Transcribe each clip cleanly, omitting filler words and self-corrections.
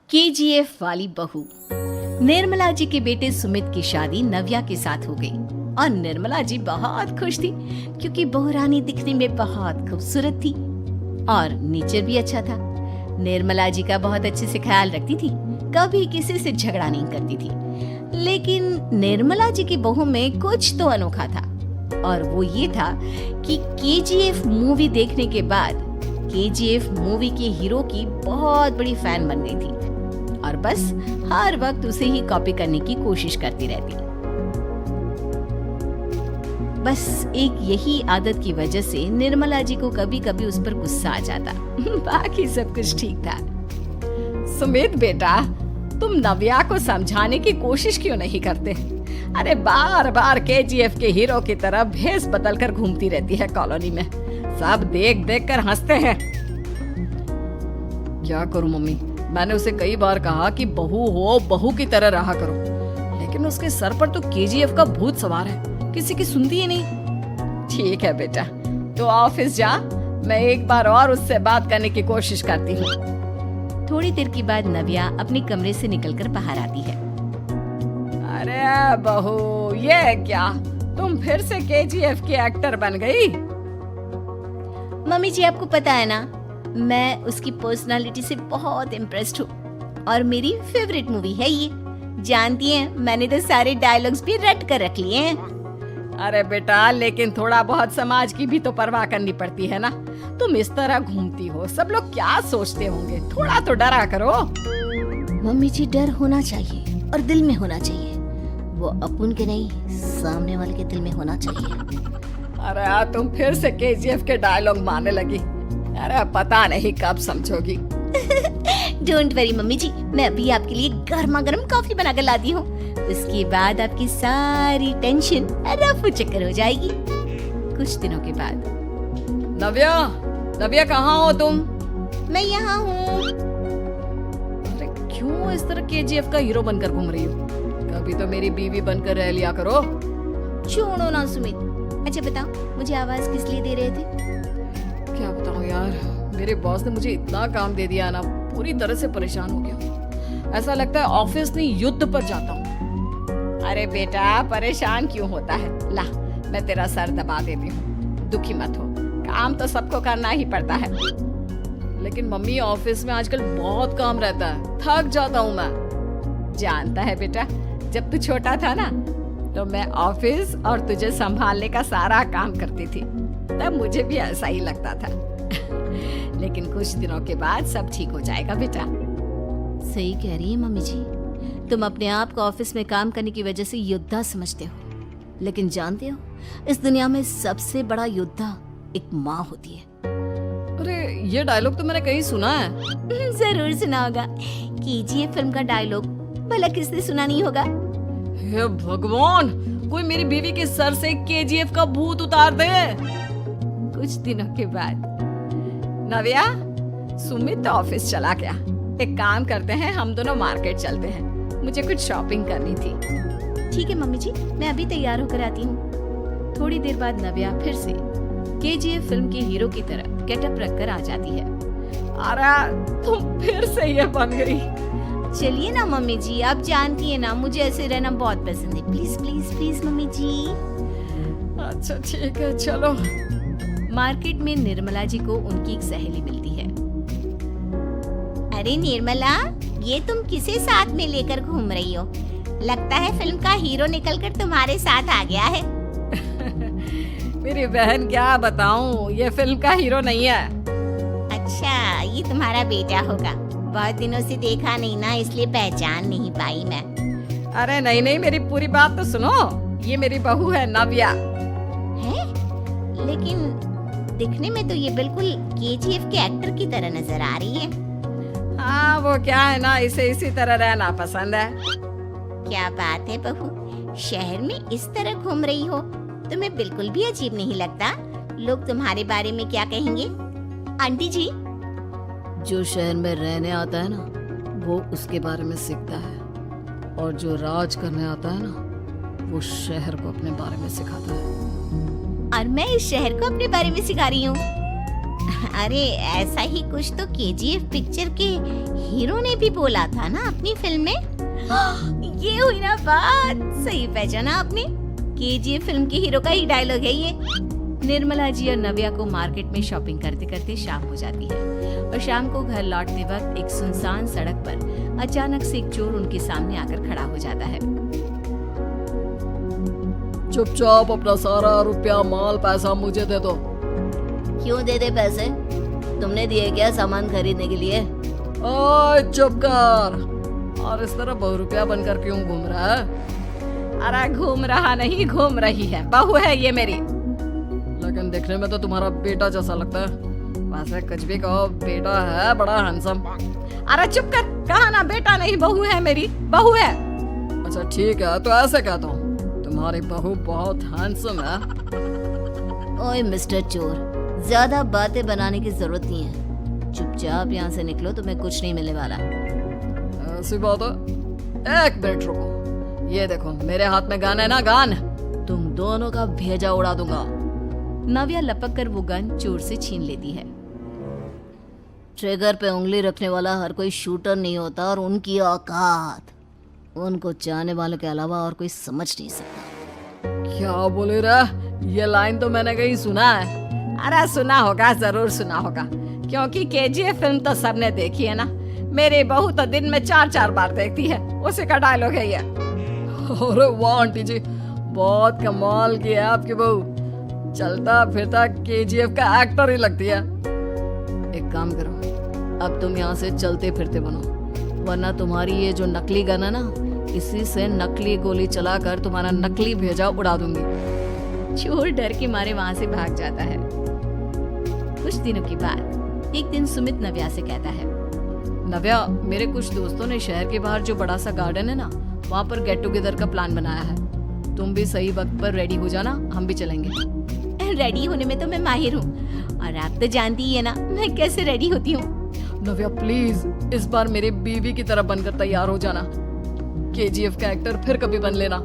KGF वाली बहू। निर्मला जी के बेटे सुमित की शादी नव्या के साथ हो गई और निर्मला जी बहुत खुश थी क्योंकि बहू रानी दिखने में बहुत खूबसूरत थी और नेचर भी अच्छा था। निर्मला जी का बहुत अच्छे से ख्याल रखती थी, कभी किसी से झगड़ा नहीं करती थी। लेकिन निर्मला जी की बहू में कुछ तो अनोखा था और वो ये था कि केजीएफ मूवी देखने के बाद केजीएफ मूवी के हीरो की बहुत बड़ी फैन बन गई थी और बस हर वक्त उसे ही कॉपी करने की कोशिश करती रहती। बस एक यही आदत की वजह से निर्मला जी को कभी कभी उस पर गुस्सा आ जाता। बाकी सब कुछ ठीक था। सुमित बेटा, तुम नव्या को समझाने की कोशिश क्यों नहीं करते? अरे बार बार केजीएफ के हीरो की तरह भेष बदल कर घूमती रहती है कॉलोनी में। सब देख देख कर हंसते हैं। क्या करूं मम्मी, मैंने उसे कई बार कहा कि बहू हो, बहू की तरह रहा करो, लेकिन उसके सर पर तो केजीएफ का भूत सवार है, किसी की सुनती ही नहीं। ठीक है बेटा, तो ऑफिस जा, मैं एक बार और उससे बात करने की कोशिश करती हूँ। थोड़ी देर के बाद नव्या अपने कमरे से निकलकर बाहर आती है। अरे बहू, ये क्या, तुम फिर से केजीएफ की एक्टर बन गई? मम्मी जी, आपको पता है ना, मैं उसकी पर्सनालिटी से बहुत इम्प्रेस्ड हूँ और मेरी फेवरेट मूवी है ये। जानती हैं, मैंने तो सारे डायलॉग्स भी रट कर रख लिए हैं। अरे बेटा, लेकिन थोड़ा बहुत समाज की भी तो परवाह करनी पड़ती है ना। तुम इस तरह घूमती हो, सब लोग क्या सोचते होंगे, थोड़ा तो डरा करो। मम्मी जी, डर होना चाहिए और दिल में होना चाहिए। वो अपन के नहीं, सामने वाले के दिल में होना चाहिए। अरे तुम फिर से केजीएफ के डायलॉग मारने लगी। अरे पता नहीं कब समझोगी। डोंट वरी मम्मी जी, मैं अभी आपके लिए गर्मा गर्म कॉफी बनाकर लाती हूँ। उसके बाद आपकी सारी टेंशन रफू चक्कर हो जाएगी। कुछ दिनों के बाद। नव्या, नव्या कहाँ हो तुम? मैं यहाँ हूँ। अरे क्यों इस तरह केजीएफ का हीरो बनकर घूम रही हो? कभी तो मेरी बीवी बनकर रह लिया करो। छोड़ो ना सुमित। अच्छा बताओ, मुझे आवाज किस लिए दे रहे थे? क्या बताऊं यार, मेरे बॉस ने मुझे इतना काम दे दिया ना, पूरी तरह से परेशान हो गया। ऐसा लगता है ऑफिस नहीं, युद्ध पर जाता हूँ। अरे बेटा, परेशान क्यों होता है? ला, मैं तेरा सर दबा देती हूँ, दुखी मत हो। काम तो सबको करना ही पड़ता है। लेकिन मम्मी, ऑफिस में आजकल बहुत काम रहता है, थक जाता हूँ मैं। जानता है बेटा, जब तू छोटा था ना, तो मैं ऑफिस और तुझे संभालने का सारा काम करती थी, तब मुझे भी ऐसा ही लगता था। लेकिन कुछ दिनों के बाद सब ठीक हो जाएगा बेटा। सही कह रही है मम्मी जी, तुम अपने आप को ऑफिस में काम करने की वजह से योद्धा समझते हो, लेकिन जानते हो, इस दुनिया में सबसे बड़ा योद्धा एक माँ होती है। अरे ये डायलॉग तो मैंने कहीं सुना है। जरूर सुना होगा। केजीएफ फिल्म का डायलॉग भला किसने सुना नहीं होगा? हे भगवान, कोई मेरी बीवी के सर से केजीएफ का भूत उतार दे। कुछ दिनों के बाद। नव्या, सुमित ऑफिस चला गया। एक काम करते हैं, हम दोनों मार्केट चलते हैं, मुझे कुछ शॉपिंग करनी थी। ठीक है मम्मी जी, मैं अभी तैयार होकर आती हूँ। थोड़ी देर बाद नव्या फिर से केजीएफ फिल्म के हीरो की तरह गेटअप रखकर आ जाती है। अरे तुम फिर से ये बन गई। चलिए ना मम्मी जी, आप जानती है ना, मुझे ऐसे रहना बहुत पसंद है। प्लीज प्लीज प्लीज मम्मी जी। अच्छा ठीक है, चलो। मार्केट में निर्मला जी को उनकी एक सहेली मिलती है। अरे निर्मला, ये तुम किसे साथ में लेकर घूम रही हो? लगता है फिल्म का हीरो निकलकर तुम्हारे साथ आ गया है। मेरी बहन, क्या बताऊं, ये फिल्म का हीरो नहीं है। अच्छा, ये तुम्हारा बेटा होगा। बहुत दिनों से देखा नहीं ना, इसलिए पहचान नहीं पाई मैं। अरे नहीं नहीं, मेरी पूरी बात तो सुनो। ये मेरी बहू है नव्या। है? लेकिन दिखने में तो ये बिल्कुल केजीएफ के एक्टर की तरह नजर आ रही है। हाँ, वो क्या है ना, इसे इसी तरह रहना पसंद है। क्या बात है बहू, शहर में इस तरह घूम रही हो, तुम्हें बिल्कुल भी अजीब नहीं लगता? लोग तुम्हारे बारे में क्या कहेंगे? आंटी जी, जो शहर में रहने आता है ना, वो उसके बारे में सीखता है, और जो राज करने आता है ना, वो शहर को अपने बारे में सिखाता है। और मैं इस शहर को अपने बारे में सिखा रही हूँ। अरे ऐसा ही कुछ तो केजीएफ पिक्चर के हीरो ने भी बोला था ना अपनी फिल्म में। ये हुई ना बात, सही पहचाना आपने, केजीएफ फिल्म के हीरो का ही डायलॉग है ये। निर्मला जी और नव्या को मार्केट में शॉपिंग करते करते शाम हो जाती है और शाम को घर लौटते वक्त एक सुनसान सड़क पर अचानक से एक चोर उनके सामने आकर खड़ा हो जाता है। चुपचाप अपना सारा रुपया माल पैसा मुझे दे दो। क्यों दे दे पैसे? तुमने दिए क्या सामान खरीदने के लिए? ओए चुप कर। और इस तरह बहुरुपया बनकर क्यों घूम रहा है? अरे घूम रहा नहीं, घूम रही है, बहू है ये मेरी। लेकिन देखने में तो तुम्हारा बेटा जैसा लगता है। वैसे कुछ भी कहो, बेटा है बड़ा हैंडसम। अरे चुप कर, कहा ना बेटा नहीं, बहू है मेरी, बहू है। अच्छा ठीक है, तो ऐसे कहता हूँ, तुम्हारी बहू बहुत हैंडसम है। ओए मिस्टर चोर, ज्यादा बातें बनाने की जरूरत नहीं है, चुपचाप यहाँ से निकलो, तुम्हें कुछ नहीं मिलने वाला। ऐसी बात है? एक मिनट रुको, ये देखो मेरे हाथ में गन है ना, गन, तुम दोनों का भेजा उड़ा दूंगा। नव्या लपक कर वो गन चोर से छीन लेती है। ट्रिगर पे उंगली रखने वाला हर कोई शूटर नहीं होता, और उनकी औकात उनको चाहने वालों के अलावा और कोई समझ नहीं सकता। क्या बोले रे? ये लाइन तो मैंने कहीं सुना है। अरे सुना होगा, जरूर सुना होगा, क्योंकि केजीएफ फिल्म तो सबने देखी है ना। मेरी बहू तो दिन में 4-4 बार देखती है, उसी का डायलॉग है ये। अरे वाह आंटी जी, बहुत कमाल की है आपकी बहू, चलता फिरता केजीएफ का एक्टर ही लगती है। एक काम करो, अब तुम यहाँ से चलते फिरते बनो, वरना तुम्हारी ये जो नकली गन है ना, इसी से नकली गोली चलाकर तुम्हारा नकली भेजा उड़ा दूंगी। चोर डर के मारे वहाँ से भाग जाता है। कुछ दिनों के बाद एक दिन सुमित नव्या से कहता है, नव्या, मेरे कुछ दोस्तों ने शहर के बाहर जो बड़ा सा गार्डन है ना, वहाँ पर गेट टुगेदर का प्लान बनाया है। तुम भी सही वक्त पर रेडी हो जाना, हम भी चलेंगे। रेडी होने में तो मैं माहिर हूँ, और आप तो जानती ही है ना मैं कैसे रेडी होती हूँ। नव्या प्लीज इस बार मेरी बीवी की तरह बनकर तैयार हो जाना, केजीएफ का एक्टर फिर कभी बन लेना।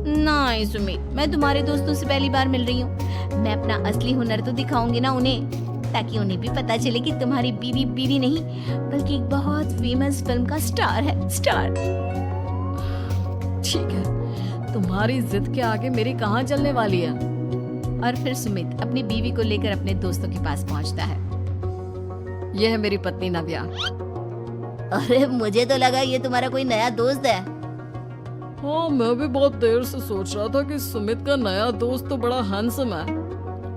नहीं सुमित, मैं तुम्हारे दोस्तों से पहली बार मिल रही हूँ, मैं अपना असली हुनर तो दिखाऊंगी ना उन्हें, ताकि उन्हें भी पता चले कि तुम्हारी बीवी बीवी नहीं बल्कि एक बहुत फेमस फिल्म का स्टार है, स्टार। ठीक है, तुम्हारी जिद के आगे मेरी कहाँ चलने वाली है। और फिर सुमित अपनी बीवी को लेकर अपने दोस्तों के पास पहुँचता है। यह है मेरी पत्नी नव्या। अरे मुझे तो लगा ये तुम्हारा कोई नया दोस्त है। हाँ, मैं भी बहुत देर से सोच रहा था कि सुमित का नया दोस्त तो बड़ा हैंडसम है।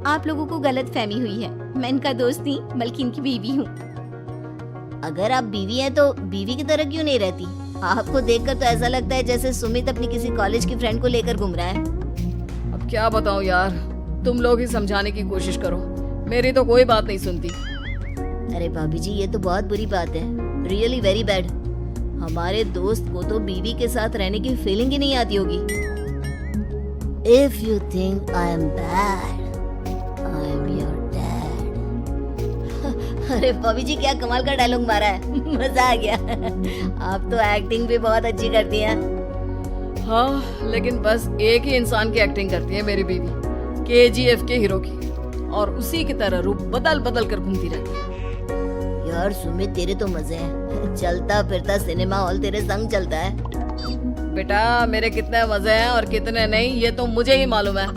आप लोगों को गलत फहमी हुई है, मैं इनका दोस्त नहीं बल्कि इनकी बीवी हूँ। अगर आप बीवी हैं तो बीवी की तरह क्यों नहीं रहती? आपको देखकर तो ऐसा लगता है जैसे सुमित अपनी किसी कॉलेज की फ्रेंड को लेकर घूम रहा है। अब क्या बताऊं यार, तुम लोग ही समझाने की कोशिश करो, मेरी तो कोई बात नहीं सुनती। अरे भाभी जी, ये तो बहुत बुरी बात है, रियली वेरी बैड। हमारे दोस्त को तो बीवी के साथ रहने की फीलिंग ही नहीं आती होगी। If you think I am bad, I am your dad. अरे भाभी जी, क्या कमाल का डायलॉग मारा है, मजा आ गया। आप तो एक्टिंग भी बहुत अच्छी करती हैं। हाँ, लेकिन बस एक ही इंसान की एक्टिंग करती है मेरी बीवी, केजीएफ के हीरो की, और उसी की तरह रूप बदल बदल कर घूमती रहती है। यार सुमित, तेरे तो मजे हैं, चलता फिरता सिनेमा हॉल तेरे संग चलता है। बेटा, मेरे कितने मजे हैं और कितने नहीं ये तो मुझे ही मालूम है।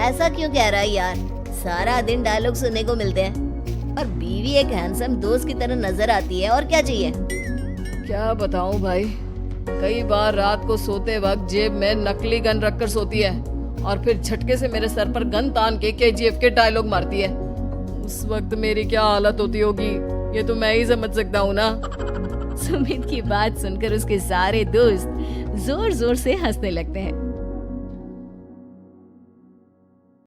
ऐसा क्यों कह रहा है यार, सारा दिन डायलॉग सुनने को मिलते हैं, और बीवी एक हैंडसम दोस्त की तरह नजर आती है, और क्या चाहिए। क्या बताऊं भाई, कई बार रात को सोते वक्त जेब में नकली गन रखकर सोती है, और फिर झटके से मेरे सर पर गन तान के केजीएफ के डायलॉग मारती है। उस वक्त मेरी क्या हालत होती होगी, ये तो मैं ही समझ सकता हूँ ना। सुमित की बात सुनकर उसके सारे दोस्त जोर जोर से हंसने लगते हैं।